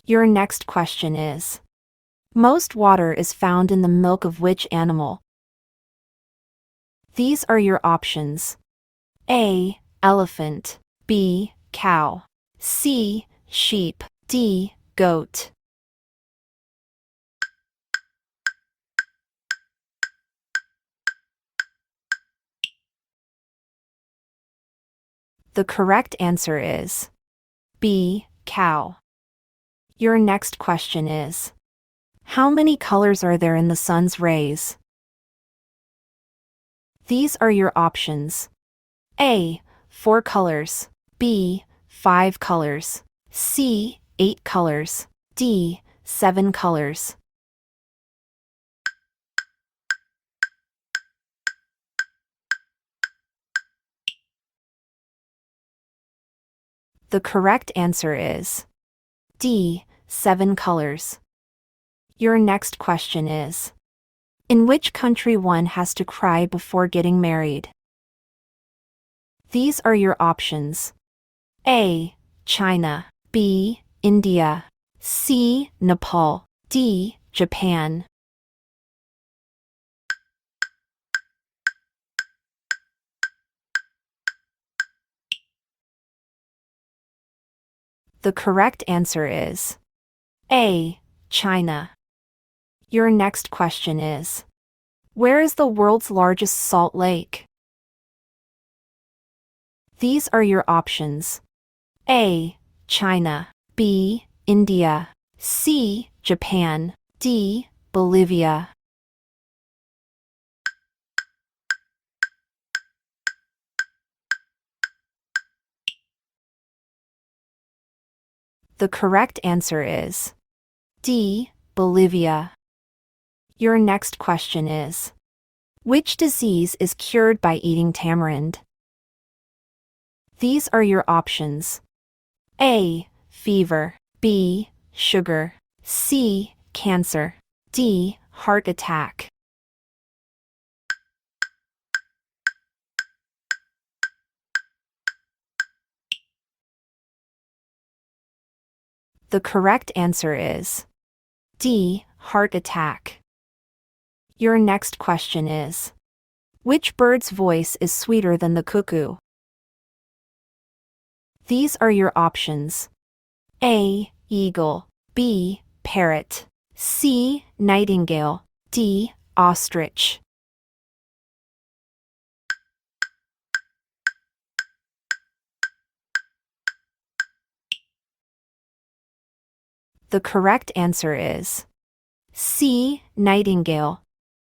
Your next question is: most water is found in the milk of which animal? These are your options. A. Elephant. B. Cow. C. Sheep. D. Goat. The correct answer is B. Cow. Your next question is: how many colors are there in the sun's rays? These are your options. A. 4 colors. B. 5 colors. C. 8 colors. D. 7 colors. The correct answer is D. 7 colors. Your next question is: in which country one has to cry before getting married? These are your options. A. China. B. India. C. Nepal. D. Japan. The correct answer is A. China. Your next question is: where is the world's largest salt lake? These are your options. A. China. B. India. C. Japan. D. Bolivia. The correct answer is D. Bolivia. Your next question is: which disease is cured by eating tamarind? These are your options. A. Fever. B. Sugar. C. Cancer. D. Heart attack. The correct answer is D. Heart attack. Your next question is: which bird's voice is sweeter than the cuckoo? These are your options. A. Eagle. B. Parrot. C. Nightingale. D. Ostrich. The correct answer is C. Nightingale.